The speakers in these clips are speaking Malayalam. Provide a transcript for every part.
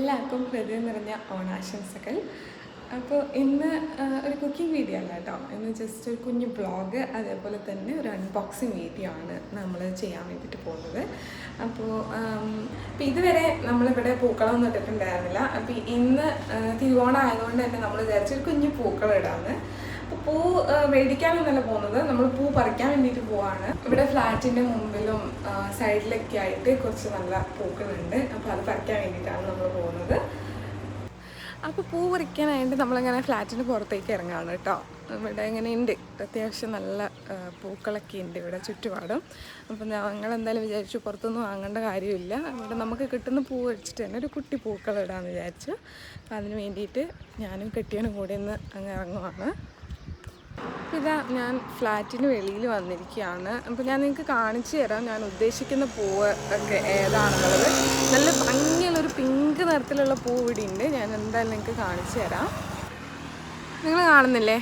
എല്ലാവർക്കും ഹൃദയം നിറഞ്ഞ ഓണാശംസകൾ. അപ്പോൾ ഇന്ന് ഒരു കുക്കിംഗ് വീഡിയോ അല്ല കേട്ടോ, ഇന്ന് ജസ്റ്റ് ഒരു കുഞ്ഞു ബ്ലോഗ്, അതേപോലെ തന്നെ ഒരു അൺബോക്സിങ് വീഡിയോ ആണ് നമ്മൾ ചെയ്യാൻ വേണ്ടിയിട്ട് പോകുന്നത്. അപ്പോൾ ഇതുവരെ നമ്മളിവിടെ പൂക്കളൊന്നും ഇട്ടിട്ടുണ്ടായിരുന്നില്ല. അപ്പോൾ ഇന്ന് തിരുവോണം ആയതുകൊണ്ട് തന്നെ നമ്മൾ വിചാരിച്ചൊരു കുഞ്ഞു പൂക്കളം ഇടാമെന്ന്. അപ്പോൾ പൂ മേടിക്കാനൊന്നല്ല പോകുന്നത്, നമ്മൾ പൂ പറിക്കാൻ വേണ്ടിയിട്ട് പോവാണ്. ഇവിടെ ഫ്ലാറ്റിൻ്റെ മുമ്പിലും സൈഡിലൊക്കെ ആയിട്ട് കുറച്ച് നല്ല പൂക്കളുണ്ട്. അപ്പോൾ അത് പറിക്കാൻ വേണ്ടിയിട്ടാണ് നമ്മൾ പോകുന്നത്. അപ്പോൾ പൂ പറിക്കാനായിട്ട് നമ്മളിങ്ങനെ ഫ്ലാറ്റിന് പുറത്തേക്ക് ഇറങ്ങുകയാണ് കേട്ടോ. ഇവിടെ ഇങ്ങനെ ഉണ്ട്, അത്യാവശ്യം നല്ല പൂക്കളൊക്കെ ഉണ്ട് ഇവിടെ ചുറ്റുപാടും. അപ്പോൾ ഞങ്ങൾ എന്തായാലും വിചാരിച്ചു പുറത്തൊന്നും വാങ്ങേണ്ട കാര്യമില്ല, ഇവിടെ നമുക്ക് കിട്ടുന്ന പൂ വെച്ചിട്ട് തന്നെ ഒരു കുട്ടി പൂക്കളം ഇടാമെന്ന് വിചാരിച്ചു. അപ്പോൾ അതിന് വേണ്ടിയിട്ട് ഞാനും കെട്ടിയവനും കൂടെ ഒന്ന് അങ്ങ് ഇറങ്ങുവാണ്. അപ്പോൾ ഇതാ ഞാൻ ഫ്ലാറ്റിന് വെളിയിൽ വന്നിരിക്കുകയാണ്. അപ്പോൾ ഞാൻ നിങ്ങൾക്ക് കാണിച്ചു തരാം ഞാൻ ഉദ്ദേശിക്കുന്ന പൂവ് ഒക്കെ ഏതാണെന്നുള്ളത്. നല്ല ഭംഗിയുള്ളൊരു പിങ്ക് നിറത്തിലുള്ള പൂ ഇവിടെ ഉണ്ട്, ഞാൻ എന്തായാലും നിങ്ങൾക്ക് കാണിച്ചു തരാം. നിങ്ങൾ കാണുന്നില്ലേ,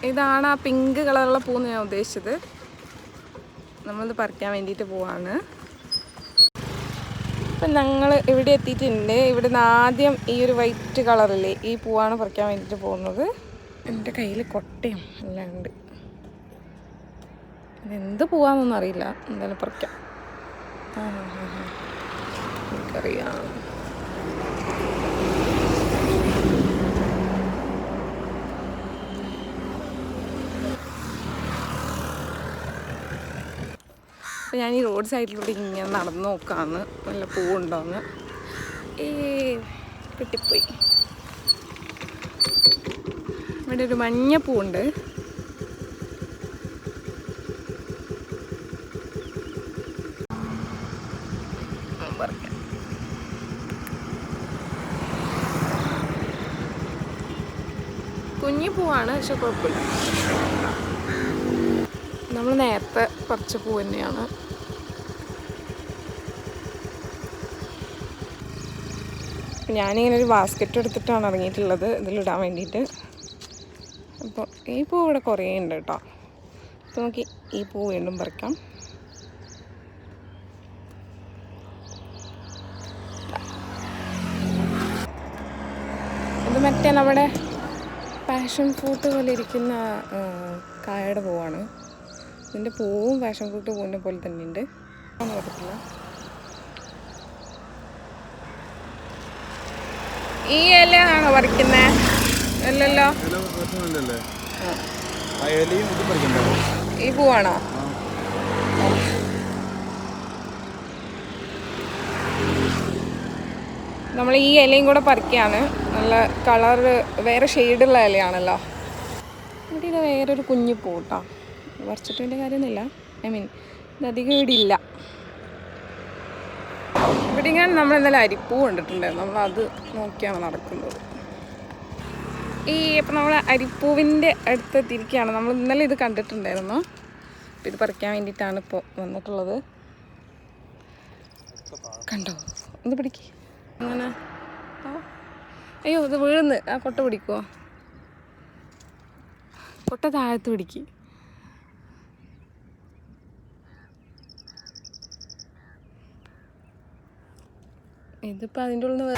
ഇതാണ് ആ പിങ്ക് കളറുള്ള പൂന്ന് ഞാൻ ഉദ്ദേശിച്ചത്. നമ്മളിത് പറിക്കാൻ വേണ്ടിയിട്ട് പോവാണ്. അപ്പം ഞങ്ങൾ ഇവിടെ എത്തിയിട്ടുണ്ട്. ഇവിടുന്ന് ആദ്യം ഈ ഒരു വൈറ്റ് കളറില്ലേ ഈ പൂവാണ് പറിക്കാൻ വേണ്ടിയിട്ട് പോകുന്നത്. എൻ്റെ കയ്യിൽ കൊട്ടയും എല്ലാം ഉണ്ട്. ഇതെന്ത് പോവാന്നൊന്നും അറിയില്ല, എന്തായാലും പറിക്കാം. എനിക്കറിയാം. അപ്പോൾ ഞാൻ ഈ റോഡ് സൈഡിലൂടെ ഇങ്ങനെ നടന്നു നോക്കാമെന്ന് നല്ല പൂവുണ്ടോയെന്ന്. കിട്ടിപ്പോയി. ഇവിടെ ഒരു മഞ്ഞപ്പൂവുണ്ട്. കുഞ്ഞി പൂവാണ്, പക്ഷെ കുഴപ്പമില്ല. നമ്മൾ നേരത്തെ പറിച്ച പൂ തന്നെയാണ്. ഞാനിങ്ങനെ ഒരു ബാസ്ക്കറ്റ് എടുത്തിട്ടാണ് ഇറങ്ങിയിട്ടുള്ളത് ഇതിലിടാൻ വേണ്ടിയിട്ട്. അപ്പോൾ ഈ പൂ ഇവിടെ കുറേ ഉണ്ട് കേട്ടോ. അപ്പോൾ നമുക്ക് ഈ പൂ വീണ്ടും പറിക്കാം. ഇത് മറ്റേ നമ്മുടെ പാഷൻ ഫ്രൂട്ട് പോലെ ഇരിക്കുന്ന കായയുടെ പൂവാണ്. ഇതിൻ്റെ പൂവും പാഷൻ ഫ്രൂട്ട് പൂവിൻ്റെ പോലെ തന്നെ ഉണ്ട്. ഒന്നും പറ്റത്തില്ല. ഈ ഇലയാണോ പറിക്കുന്നത്? അല്ലല്ലോ, ഈ പൂവാണോ? നമ്മൾ ഈ ഇലയും കൂടെ പറിക്കുകയാണ്. നല്ല കളറ് വേറെ ഷെയ്ഡുള്ള ഇലയാണല്ലോ. ഇവിടെ ഇത് വേറൊരു കുഞ്ഞു പൂ കേട്ടോ, പറിച്ചിട്ട് വലിയ കാര്യമൊന്നുമില്ല. ഇതധികം ഇവിടെ ഇല്ല. ഇവിടെ ഇങ്ങനെ നമ്മൾ എന്തായാലും അരിപ്പൂ കണ്ടിട്ടുണ്ടായിരുന്നു, നമ്മളത് നോക്കിയാണ് നടക്കുന്നത്. ഇപ്പം നമ്മൾ അരിപ്പൂവിൻ്റെ അടുത്തെത്തിയിരിക്കുകയാണ്. നമ്മൾ ഇന്നലെ ഇത് കണ്ടിട്ടുണ്ടായിരുന്നു. അപ്പം ഇത് പറിക്കാൻ വേണ്ടിയിട്ടാണ് ഇപ്പോൾ വന്നിട്ടുള്ളത്. കണ്ടോ, ഇത് പിടിക്ക്. അങ്ങനെ അയ്യോ, ഇത് വീഴുന്ന്. ആ കൊട്ട പിടിക്കുമോ? കൊട്ട താഴത്ത് പിടിക്ക്. ഇതിപ്പോൾ അതിൻ്റെ ഉള്ളിൽ നിന്ന്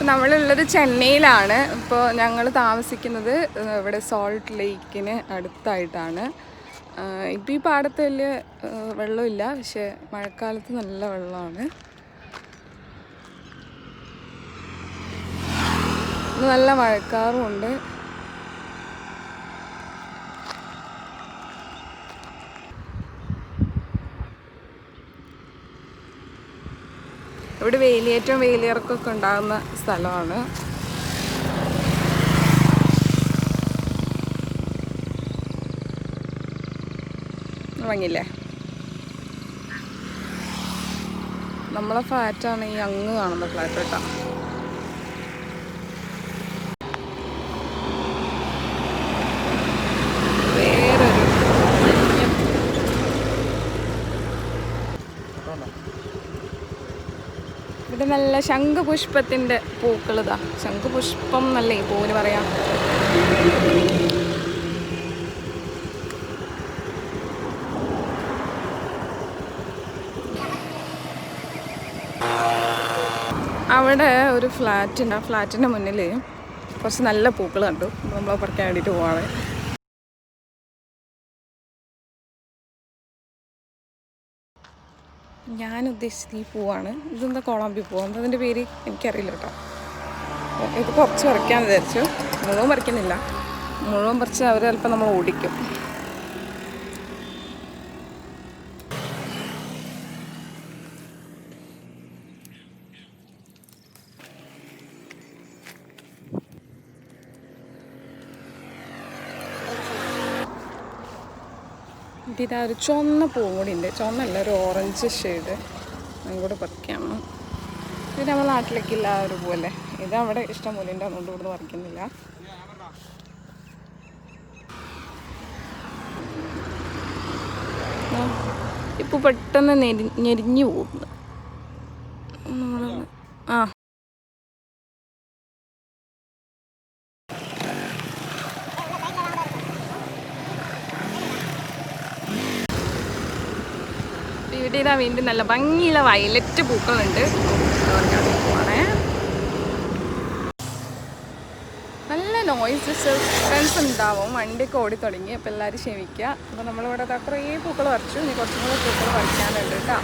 നമ്മളുള്ളത് ചെന്നൈയിലാണ്. ഇപ്പോൾ ഞങ്ങൾ താമസിക്കുന്നത് ഇവിടെ സോൾട്ട് ലേക്കിന് അടുത്തായിട്ടാണ്. ഇപ്പോൾ ഈ പാടത്ത് വലിയ വെള്ളമില്ല, പക്ഷെ മഴക്കാലത്ത് നല്ല വെള്ളമാണ്. നല്ല മഴക്കാറുമുണ്ട്. ഇവിടെ വേലിയേറ്റവും വേലിയിറക്കമൊക്കെ ഉണ്ടാകുന്ന സ്ഥലമാണ്. ഭംഗിയില്ലേ? നമ്മളെ ഫ്ലാറ്റാണ് ഈ അങ്ങ് കാണുന്ന ഫ്ലാറ്റ് കേട്ടോ. ഇവിടെ നല്ല ശംഖുപുഷ്പത്തിൻ്റെ പൂക്കളിതാ. ശംഖുപുഷ്പം എന്നല്ലേ ഈ പൂവിന് പറയാം. അവിടെ ഒരു ഫ്ലാറ്റുണ്ട്. ആ ഫ്ലാറ്റിൻ്റെ മുന്നിൽ കുറച്ച് നല്ല പൂക്കൾ കണ്ടു. നമ്മൾ പറിക്കാൻ വേണ്ടിയിട്ട് പോവാണ്. ഞാൻ ഉദ്ദേശിച്ചത് ഈ പൂവാണ്. ഇതെന്താ കോളാമ്പി പൂവ്, എന്താ അതിൻ്റെ പേര് എനിക്കറിയില്ല കേട്ടോ. ഇത് കുറച്ച് പറിക്കാമെന്ന് വിചാരിച്ചു. മുഴുവൻ പറിക്കുന്നില്ല. മുഴുവൻ പറിച്ച് അവർ ചിലപ്പോൾ നമ്മൾ ഓടിക്കും. ഇതാ ഒരു ചുവന്ന പൂവും കൂടി ഉണ്ട്. ചുവന്നല്ല, ഒരു ഓറഞ്ച് ഷെയ്ഡ്. അതും കൂടെ പറിക്കാം. ഇത് നമ്മുടെ നാട്ടിലേക്കില്ല ഒരു പോലെ. ഇത് അവിടെ ഇഷ്ടം പോലെ ഉണ്ട്, അതുകൊണ്ട് ഇവിടുന്ന് പറിക്കുന്നില്ല. ഇപ്പോൾ പെട്ടെന്ന് ഞെരിഞ്ഞു പോകുന്നു. ആ ഇവിടെ ഇതാ വീണ്ടും നല്ല ഭംഗിയുള്ള വയലറ്റ് പൂക്കളുണ്ട്. പോവാണേ. നല്ല നോയ്സ് ഡിസ്റ്റർബൻസ് ഉണ്ടാവും. വണ്ടിയൊക്കെ ഓടി തുടങ്ങി. അപ്പോൾ എല്ലാവരും ക്ഷമിക്കുക. അപ്പോൾ നമ്മളിവിടെ കുറേ പൂക്കൾ പറിച്ചു. ഇനി കുറച്ചും കൂടെ പൂക്കൾ പറിക്കാനുണ്ട് കേട്ടോ.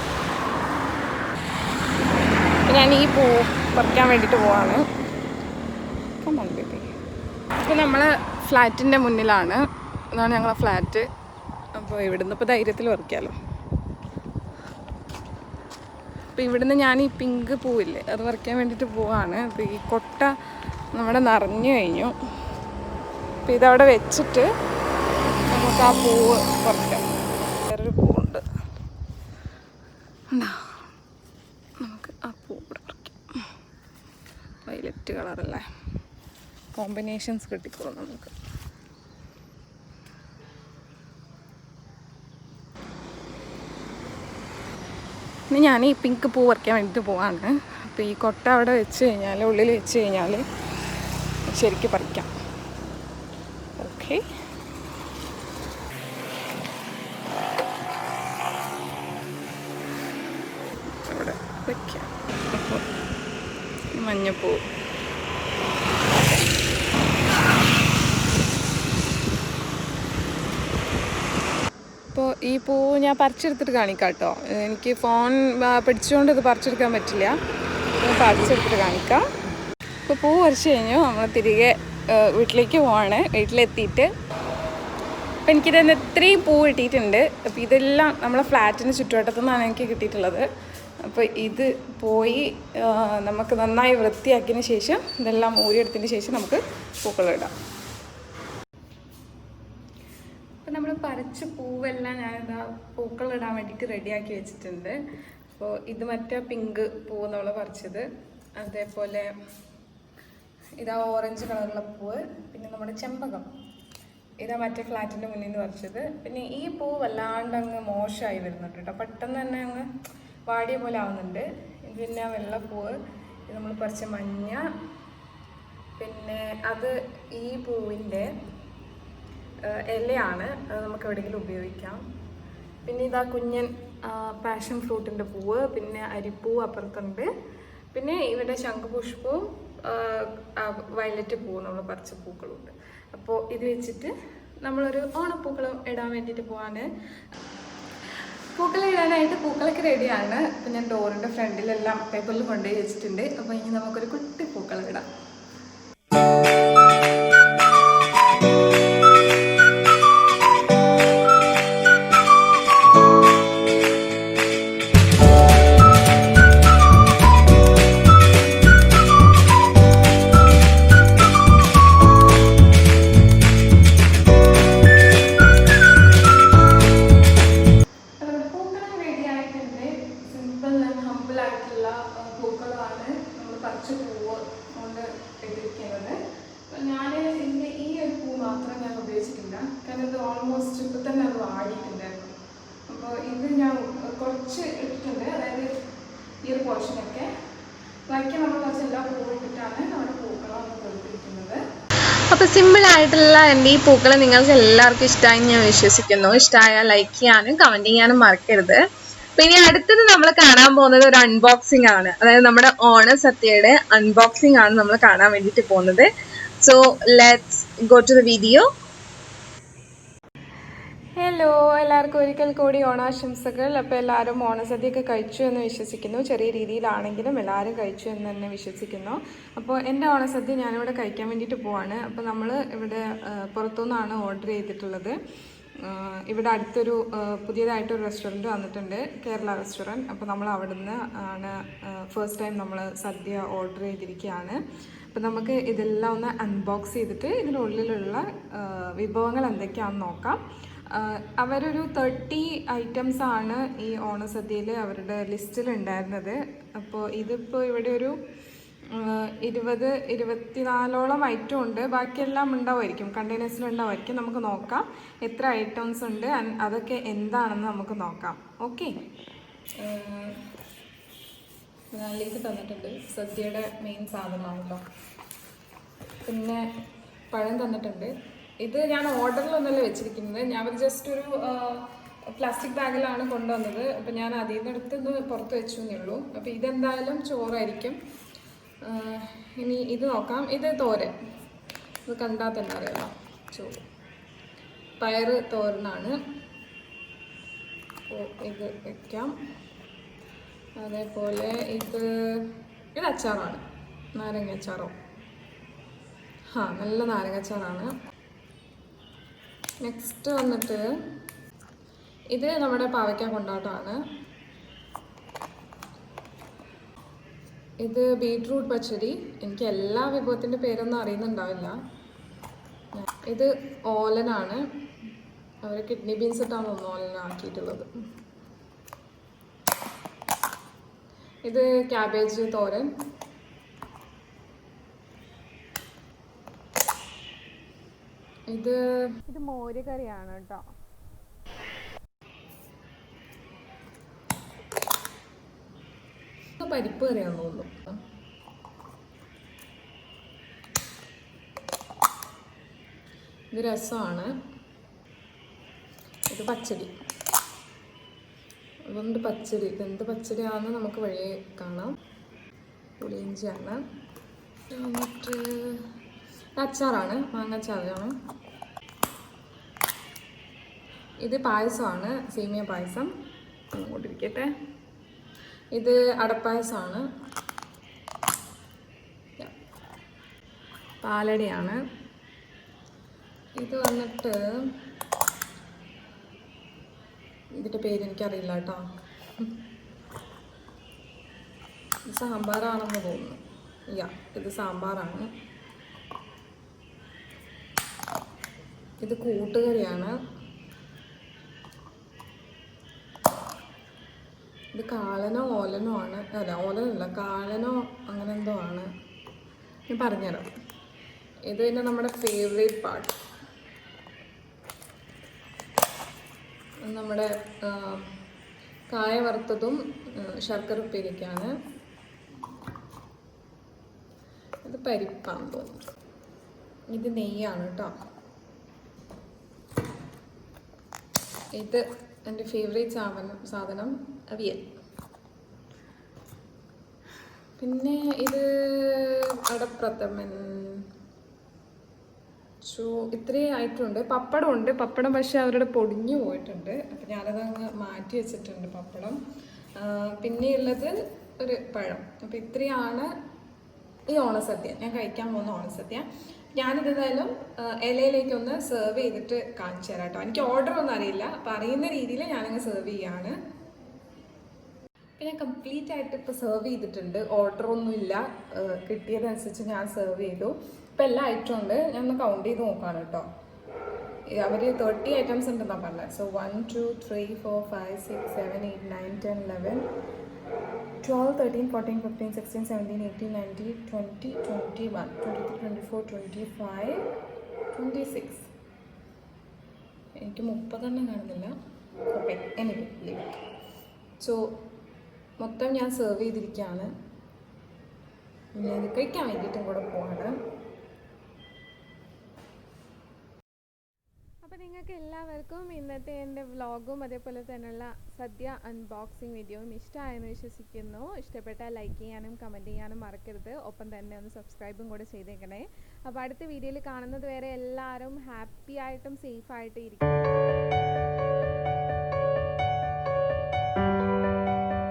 അപ്പോൾ ഞാൻ ഈ പൂ പറിക്കാൻ വേണ്ടിയിട്ട് പോവാണ്. അപ്പോൾ നമ്മൾ ഫ്ലാറ്റിൻ്റെ മുന്നിലാണ്. ഇതാണ് ഞങ്ങളെ ഫ്ലാറ്റ്. അപ്പോൾ ഇവിടുന്ന് ഇപ്പോൾ ധൈര്യത്തിൽ പറിക്കാമല്ലോ. അപ്പോൾ ഇവിടുന്ന് ഞാൻ ഈ പിങ്ക് പൂവില്ലേ അത് പറിക്കാൻ വേണ്ടിയിട്ട് പോവാണ്. അപ്പോൾ ഈ കൊട്ട നമ്മുടെ നിറഞ്ഞു കഴിഞ്ഞു. അപ്പോൾ ഇതവിടെ വെച്ചിട്ട് നമുക്ക് ആ പൂവ് പറിക്കാം. വേറൊരു പൂവുണ്ട്, നമുക്ക് ആ പൂവ് ഇവിടെ പറിക്കാം. വയലറ്റ് കളറല്ലേ, കോമ്പിനേഷൻസ് കിട്ടിക്കോളും നമുക്ക്. ഇനി ഞാൻ ഈ പിങ്ക് പൂ പറിക്കാൻ വേണ്ടിയിട്ട് പോവാണ്. അപ്പോൾ ഈ കൊട്ട അവിടെ വെച്ച് കഴിഞ്ഞാൽ, ഉള്ളിൽ വെച്ച് കഴിഞ്ഞാൽ ശരിക്കും പറിക്കാം. ഓക്കെ, ഇവിടെ വയ്ക്കാം. അപ്പോൾ മഞ്ഞപ്പൂ അപ്പോൾ ഈ പൂ ഞാൻ പറിച്ചെടുത്തിട്ട് കാണിക്കാം കേട്ടോ. എനിക്ക് ഫോൺ പിടിച്ചുകൊണ്ട് ഇത് പറിച്ചെടുക്കാൻ പറ്റില്ല. പറിച്ചെടുത്തിട്ട് കാണിക്കാം. ഇപ്പോൾ പൂ പറിച്ച് കഴിഞ്ഞു. നമ്മൾ തിരികെ വീട്ടിലേക്ക് പോവാണ്. വീട്ടിലെത്തിയിട്ട് അപ്പോൾ എനിക്കിതിന് ഇത്രയും പൂ കിട്ടിയിട്ടുണ്ട്. അപ്പോൾ ഇതെല്ലാം നമ്മളെ ഫ്ലാറ്റിന് ചുറ്റുവട്ടത്തു നിന്നാണ് എനിക്ക് കിട്ടിയിട്ടുള്ളത്. അപ്പോൾ ഇത് പോയി നമുക്ക് നന്നായി വൃത്തിയാക്കിയതിന് ശേഷം ഇതെല്ലാം ഊരിയെടുത്തതിന് ശേഷം നമുക്ക് പൂക്കളിടാം. അപ്പോൾ നമ്മൾ പറിച്ച പൂവെല്ലാം ഞാനിതാ പൂക്കളിടാൻ വേണ്ടിയിട്ട് റെഡിയാക്കി വെച്ചിട്ടുണ്ട്. അപ്പോൾ ഇത് മറ്റേ പിങ്ക് പൂവ് നമ്മൾ പറിച്ചത്. അതേപോലെ ഇതാ ഓറഞ്ച് കളറുള്ള പൂവ്. പിന്നെ നമ്മുടെ ചെമ്പകം ഇതാ മറ്റേ ഫ്ലാറ്റിൻ്റെ മുന്നിൽ നിന്ന് പറിച്ചത്. പിന്നെ ഈ പൂ വല്ലാണ്ട് അങ്ങ് മോശമായി വരുന്നുണ്ട് കേട്ടോ. പെട്ടെന്ന് തന്നെ അങ്ങ് വാടിയ പോലെ ആവുന്നുണ്ട്. ഇത് പിന്നെ വെള്ളപ്പൂവ്, ഇത് നമ്മൾ പറിച്ച മഞ്ഞ. പിന്നെ അത് ഈ പൂവിൻ്റെ ഇലയാണ്, അത് നമുക്ക് എവിടെയെങ്കിലും ഉപയോഗിക്കാം. പിന്നെ ഇതാ കുഞ്ഞൻ പാഷൻ ഫ്രൂട്ടിൻ്റെ പൂവ്, പിന്നെ അരിപ്പൂ അപ്പുറത്തുണ്ട്. പിന്നെ ഇവിടെ ശംഖുപുഷ്പവും വയലറ്റ് പൂവും നമ്മൾ പറിച്ച പൂക്കളുണ്ട്. അപ്പോൾ ഇത് വെച്ചിട്ട് നമ്മളൊരു ഓണപ്പൂക്കളം ഇടാൻ വേണ്ടിയിട്ട് പോവാണ്. പൂക്കളം ഇടാനായിട്ട് പൂക്കളൊക്കെ റെഡിയാണ്. അപ്പോൾ ഞാൻ ഡോറിൻ്റെ ഫ്രണ്ടിലെല്ലാം പേപ്പറിൽ കൊണ്ടുപോയി വെച്ചിട്ടുണ്ട്. അപ്പോൾ ഇനി നമുക്കൊരു കുട്ടി പൂക്കളം ഇടാം. ഓൾമോസ്റ്റ് ഇപ്പം തന്നെ അത് വാടിയിട്ടുണ്ടായിരുന്നു. അപ്പോൾ ഇത് ഞാൻ കുറച്ച് ഇട്ടിട്ടുണ്ട്. അതായത് ഈ ഒരു പോർഷനൊക്കെ വയ്ക്കാൻ നമ്മൾ കുറച്ച് എല്ലാ പൂവ് ഇട്ടിട്ടാണ് നമ്മുടെ പൂക്കളം കൊടുത്തിരിക്കുന്നത്. അപ്പോൾ സിമ്പിളായിട്ടുള്ള എൻ്റെ ഈ പൂക്കൾ നിങ്ങൾക്ക് എല്ലാവർക്കും ഇഷ്ടമായി ഞാൻ വിശ്വസിക്കുന്നു. ഇഷ്ടമായാൽ ലൈക്ക് ചെയ്യാനും കമൻറ്റ് ചെയ്യാനും മറക്കരുത്. പിന്നെ അടുത്തത് നമ്മൾ കാണാൻ പോകുന്നത് ഒരു അൺബോക്സിംഗ് ആണ്. അതായത് നമ്മുടെ ഓണസദ്യയുടെ അൺബോക്സിംഗ് ആണ് നമ്മൾ കാണാൻ വേണ്ടിയിട്ട് പോകുന്നത്. So let's go to the video. Hello, എല്ലാവർക്കും ഒരിക്കൽ കൂടി ഓണാശംസകൾ. അപ്പോൾ എല്ലാവരും ഓണസദ്യയൊക്കെ കഴിച്ചു എന്ന് വിശ്വസിക്കുന്നു. ചെറിയ രീതിയിലാണെങ്കിലും എല്ലാവരും കഴിച്ചു എന്ന് തന്നെ വിശ്വസിക്കുന്നു. അപ്പോൾ എൻ്റെ ഓണസദ്യ ഞാനിവിടെ കഴിക്കാൻ വേണ്ടിയിട്ട് പോവാണ്. അപ്പോൾ നമ്മൾ ഇവിടെ പുറത്തുനിന്നാണ് ഓർഡർ ചെയ്തിട്ടുള്ളത്. ഇവിടെ അടുത്തൊരു പുതിയതായിട്ടൊരു റെസ്റ്റോറൻറ്റ് വന്നിട്ടുണ്ട്, കേരള റെസ്റ്റോറൻറ്റ്. അപ്പോൾ നമ്മൾ അവിടെ നിന്ന് ആണ് ഫസ്റ്റ് ടൈം നമ്മൾ സദ്യ ഓർഡർ ചെയ്തിരിക്കുകയാണ്. അപ്പോൾ നമുക്ക് ഇതെല്ലാം ഒന്ന് അൺബോക്സ് ചെയ്തിട്ട് ഇതിനുള്ളിലുള്ള വിഭവങ്ങൾ എന്തൊക്കെയാണെന്ന് നോക്കാം. അവരൊരു 30 ഐറ്റംസ് ആണ് ഈ ഓണസദ്യയിൽ അവരുടെ ലിസ്റ്റിൽ ഉണ്ടായിരുന്നത്. അപ്പോൾ ഇതിപ്പോൾ ഇവിടെ ഒരു 24ഓളം ഐറ്റം ഉണ്ട്. ബാക്കിയെല്ലാം ഉണ്ടാവുമായിരിക്കും, കണ്ടെയ്നേഴ്സിൽ ഉണ്ടാവുമായിരിക്കും. നമുക്ക് നോക്കാം എത്ര ഐറ്റംസ് ഉണ്ട്, അതൊക്കെ എന്താണെന്ന് നമുക്ക് നോക്കാം. ഓക്കെ, ഇതിലേക്ക് തന്നിട്ടുണ്ട് സദ്യയുടെ മെയിൻ സാധനമാണല്ലോ. പിന്നെ പഴം തന്നിട്ടുണ്ട്. ഇത് ഞാൻ ഓർഡറിലൊന്നല്ല വെച്ചിരിക്കുന്നത്, ഞാൻ ജസ്റ്റ് ഒരു പ്ലാസ്റ്റിക് ബാഗിലാണ് കൊണ്ടുവന്നത്. അപ്പോൾ ഞാൻ അതിൽ നിന്ന് എടുത്തൊന്ന് പുറത്ത് വെച്ചു എന്നേ ഉള്ളൂ. അപ്പോൾ ഇതെന്തായാലും ചോറായിരിക്കും. ഇനി ഇത് നോക്കാം. ഇത് തോരൻ, ഇത് കണ്ടാൽ തന്നെ അറിയാമല്ലോ, ചോറ് പയറ് തോരനാണ്. അപ്പോൾ ഇത് വയ്ക്കാം. അതേപോലെ ഇത് അച്ചാറാണ്, നാരങ്ങ അച്ചാറോ, നല്ല നാരങ്ങ അച്ചാറാണ്. നെക്സ്റ്റ് വന്നിട്ട് ഇത് നമ്മുടെ പാവയ്ക്ക കൊണ്ടാട്ടമാണ്. ഇത് ബീട്രൂട്ട് പച്ചടി. എനിക്ക് എല്ലാ വിഭവത്തിൻ്റെ പേരൊന്നും അറിയുന്നുണ്ടാവില്ല. ഇത് ഓലനാണ്, അവർ കിഡ്നി ബീൻസ് ഇട്ടാണ് ഒന്ന് ഓലനാക്കിയിട്ടുള്ളത്. ഇത് ക്യാബേജ് തോരൻ. ഇത് മോര് കറിയാണ് കേട്ടോ. പരിപ്പ് കറിയാന്ന് തോന്നുന്നു. ഇത് രസമാണ്. ഇത് പച്ചടി. അതുകൊണ്ട് പച്ചടി, ഇതെന്ത് പച്ചടിയാണെന്ന് നമുക്ക് വഴിയെ കാണാം. പുളിയിഞ്ചിയാണ്. എന്നിട്ട് അച്ചാറാണ്, മാങ്ങാച്ചാറാണ്. ഇത് പായസമാണ്, സേമിയ പായസം. അങ്ങോട്ടിരിക്കട്ടെ. ഇത് അടപ്പായസമാണ്, പാലടയാണ്. ഇത് വന്നിട്ട് ഇതിൻ്റെ പേര് എനിക്കറിയില്ല കേട്ടോ. സാമ്പാറാണെന്ന് തോന്നുന്നു. ഇത് സാമ്പാറാണ്. ഇത് കൂട്ടുകറിയാണ്. ഇത് കാളനോ ഓലനോ ആണ്, അല്ല ഓലനല്ല, കാളനോ അങ്ങനെ എന്തോ ആണ്, ഞാൻ പറഞ്ഞുതരാം. ഇത് പിന്നെ നമ്മുടെ ഫേവറേറ്റ് പാർട്ട്, നമ്മുടെ കായ വറുത്തതും ശർക്കര ഉപ്പേരിക്കാണ്. ഇത് പരിപ്പാന്ന് തോന്നുന്നു. ഇത് നെയ്യാണ് കേട്ടോ. ഇത് എൻ്റെ ഫേവറേറ്റ് സാധനം അവിയൽ. പിന്നെ ഇത് അടപ്രഥമൻ. ഇത്രയും ആയിട്ടുണ്ട്. പപ്പടം ഉണ്ട്. പപ്പടം പക്ഷേ അവരുടെ പൊടിഞ്ഞു പോയിട്ടുണ്ട്. അപ്പം ഞാനത് അങ്ങ് മാറ്റി വെച്ചിട്ടുണ്ട് പപ്പടം. പിന്നെ ഉള്ളത് ഒരു പഴം. അപ്പം ഇത്രയാണ് ഈ ഓണസദ്യ, ഞാൻ കഴിക്കാൻ പോകുന്ന ഓണസദ്യ. ഞാനിതെന്തായാലും ഇലയിലേക്കൊന്ന് സെർവ് ചെയ്തിട്ട് കാണിച്ചു തരാം കേട്ടോ. എനിക്ക് ഓർഡർ ഒന്നും അറിയില്ല, അപ്പം അറിയുന്ന രീതിയിൽ ഞാനങ്ങ് സെർവ് ചെയ്യാണ്. പിന്നെ കംപ്ലീറ്റ് ആയിട്ട് ഇപ്പോൾ സെർവ് ചെയ്തിട്ടുണ്ട്. ഓർഡറൊന്നും ഇല്ല, കിട്ടിയതനുസരിച്ച് ഞാൻ സെർവ് ചെയ്തു. ഇപ്പം എല്ലാ ഐറ്റം ഉണ്ട്. ഞാൻ ഒന്ന് കൗണ്ട് ചെയ്ത് നോക്കുകയാണ് കേട്ടോ. അവർ 30 ഐറ്റംസ് ഉണ്ടെന്നാണ് പറഞ്ഞത്. സോ 1 2 3 4 5 6 7 8 9 10 11 12 13 14 15 16 17 18 19 20 21 22 24 25 26. എനിക്ക് 30 കാണുന്നില്ല. ഓക്കെ, എനിക്ക് സോ മൊത്തം ഞാൻ സെർവ് ചെയ്തിരിക്കുകയാണ്. ഇനി അത് കഴിക്കാൻ വേണ്ടിയിട്ടും കൂടെ പോകണം. നിങ്ങൾക്ക് എല്ലാവർക്കും ഇന്നത്തെ എൻ്റെ വ്ളോഗും അതേപോലെ തന്നെയുള്ള സദ്യ അൺബോക്സിങ് വീഡിയോയും ഇഷ്ടമായെന്ന് വിശ്വസിക്കുന്നു. ഇഷ്ടപ്പെട്ടാൽ ലൈക്ക് ചെയ്യാനും കമൻറ്റ് ചെയ്യാനും മറക്കരുത്. ഒപ്പം തന്നെ ഒന്ന് സബ്സ്ക്രൈബും കൂടെ ചെയ്തേക്കണേ. അപ്പോൾ അടുത്ത വീഡിയോയിൽ കാണുന്നത് വരെ എല്ലാവരും ഹാപ്പി ആയിട്ടും സേഫ് ആയിട്ട് ഇരിക്കും.